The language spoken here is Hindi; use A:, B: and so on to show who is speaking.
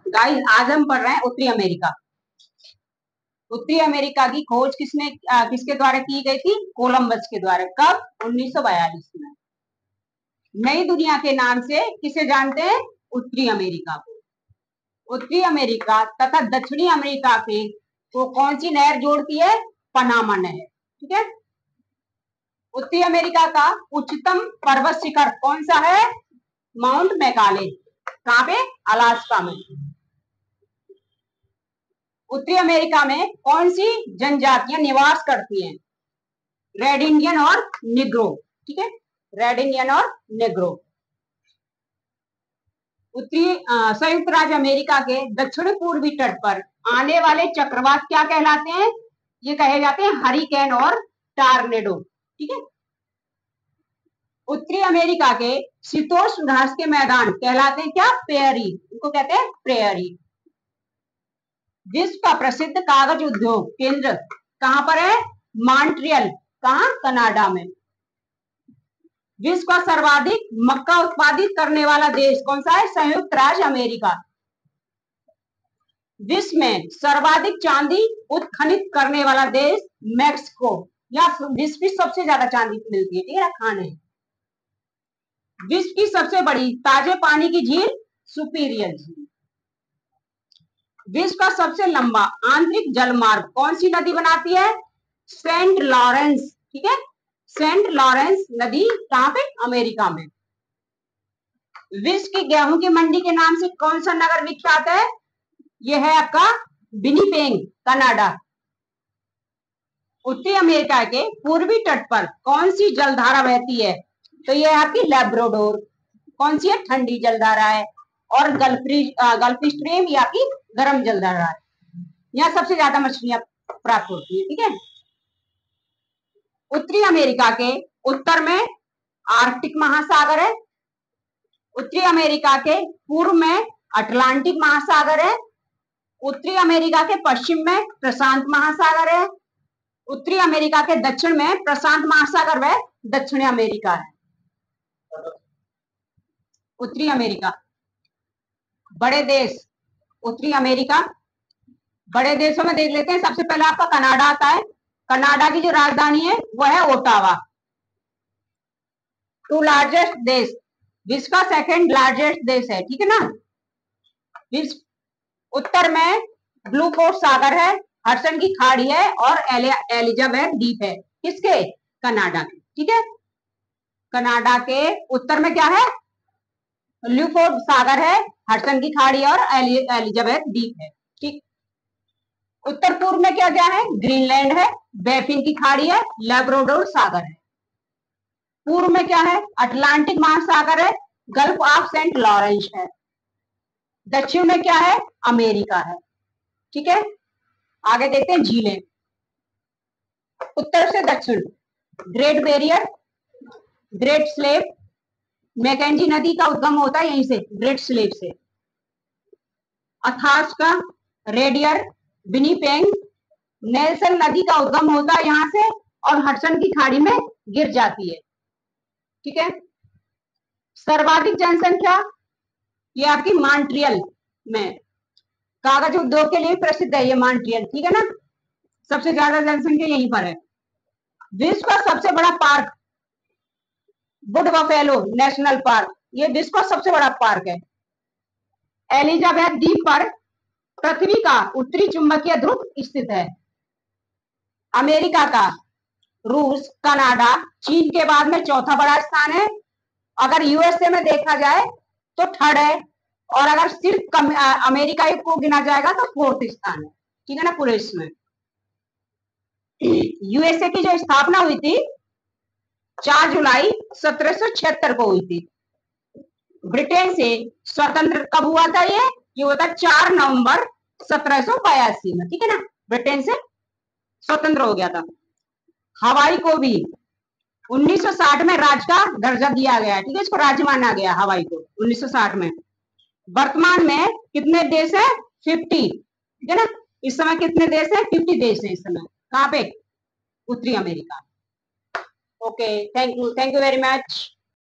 A: गाइस आज हम पढ़ रहे हैं उत्तरी अमेरिका। उत्तरी अमेरिका की खोज किसके द्वारा की गई थी? कोलंबस के द्वारा। कब? 1942 में। नई दुनिया के नाम से किसे जानते हैं? उत्तरी अमेरिका को। उत्तरी अमेरिका तथा दक्षिणी अमेरिका के को कौन सी नहर जोड़ती है? पनामा नहर। ठीक है। उत्तरी अमेरिका का उच्चतम पर्वत शिखर कौन सा है? Mount Macaulay. कहाँ पे? अलास्का में। उत्तरी अमेरिका में कौन सी जनजातियां निवास करती हैं? रेड इंडियन और निग्रो। ठीक है, रेड इंडियन और निग्रो। उत्तरी संयुक्त राज्य अमेरिका के दक्षिण पूर्वी तट पर आने वाले चक्रवात क्या कहलाते हैं? ये कहे जाते हैं हरिकेन और टार्नेडो। ठीक है। उत्तरी अमेरिका के शीतोष्ण घास के मैदान कहलाते हैं क्या? प्रेयरी। इनको कहते हैं प्रेयरी। विश्व का प्रसिद्ध कागज उद्योग केंद्र कहां पर है? मॉन्ट्रियल। कहां? कनाडा में। विश्व का सर्वाधिक मक्का उत्पादित करने वाला देश कौन सा है? संयुक्त राज्य अमेरिका। विश्व में सर्वाधिक चांदी उत्खनित करने वाला देश मैक्सिको। या विश्व की सबसे ज्यादा चांदी मिलती है। ठीक है, खाने। विश्व की सबसे बड़ी ताजे पानी की झील सुपीरियर झील। विश्व का सबसे लंबा आंतरिक जलमार्ग कौन सी नदी बनाती है? Saint Lawrence. ठीक है, सेंट लॉरेंस नदी कहां पे? अमेरिका में। विश्व की गेहूं की मंडी के नाम से कौन सा नगर विख्यात है? यह है आपका विनिपेग, कनाडा। उत्तरी अमेरिका के पूर्वी तट पर कौन सी जलधारा बहती है? तो यह है आपकी लैब्राडोर। कौन सी है? ठंडी जलधारा है। और गल्फ स्ट्रीम या की गर्म जलधारा है। यहाँ सबसे ज्यादा मछलियां प्राप्त होती है। ठीक है। उत्तरी अमेरिका के उत्तर में आर्कटिक महासागर है। उत्तरी अमेरिका के पूर्व में अटलांटिक महासागर है। उत्तरी अमेरिका के पश्चिम में प्रशांत महासागर है। उत्तरी अमेरिका के दक्षिण में प्रशांत महासागर व दक्षिणी अमेरिका है। उत्तरी अमेरिका बड़े देश। उत्तरी अमेरिका बड़े देशों में देख लेते हैं। सबसे पहले आपका कनाडा आता है। कनाडा की जो राजधानी है वह है ओटावा। टू लार्जेस्ट देश, विश्व का सेकंड लार्जेस्ट देश है। ठीक है ना। विश्व उत्तर में ब्लू कोस्ट सागर है, हडसन की खाड़ी है और एलिजाबेथ द्वीप है। किसके? कनाडा के। ठीक है। कनाडा के उत्तर में क्या है? ब्लू कोस्ट सागर है, हडसन की खाड़ी और एलिजाबेथ द्वीप है। ठीक। उत्तर पूर्व में क्या क्या है? ग्रीनलैंड है, बैफिन की खाड़ी है, लैब्राडोर सागर है। पूर्व में क्या है? अटलांटिक महासागर है, गल्फ ऑफ सेंट लॉरेंस है। दक्षिण में क्या है? अमेरिका है। ठीक है। आगे देखते हैं झीलें। उत्तर से दक्षिण Great Barrier, Great Slave, Mackenzie नदी का उद्गम होता है यहीं से, ग्रेट स्लेव से। अथास्का, रेडियर, विनिपेग, नेल्सन नदी का उद्गम होता है यहां से और हडसन की खाड़ी में गिर जाती है। ठीक है। सर्वाधिक जनसंख्या ये आपकी मॉन्ट्रियल में, कागज उद्योग के लिए प्रसिद्ध है ये मॉन्ट्रियल। ठीक है ना। सबसे ज्यादा जनसंख्या यहीं पर है। विश्व का सबसे बड़ा park would buffalo national park, ये विश्व का सबसे बड़ा पार्क है। एलिजाबेथ द्वीप पर पृथ्वी का उत्तरी चुंबकीय ध्रुव स्थित है। अमेरिका का रूस, कनाडा, चीन के बाद में चौथा बड़ा स्थान है। अगर यूएसए में देखा जाए तो थर्ड है और अगर सिर्फ अमेरिका को गिना जाएगा तो फोर्थ स्थान है। ठीक है ना। पूरे इसमें यूएसए की जो स्थापना हुई थी 4 जुलाई 1776 को हुई थी। ब्रिटेन से स्वतंत्र कब हुआ था? ये हुआ था 4 नवंबर 1782 में। ठीक है ना। ब्रिटेन से स्वतंत्र हो गया था। हवाई को भी 1960 में राज्य का दर्जा दिया गया। ठीक है, इसको राज्य माना गया हवाई को 1960 में। वर्तमान में कितने देश है? 50। ठीक है ना। इस समय कितने देश है? 50 देश है इस समय। कहां पे? उत्तरी America. Okay, thank you very much.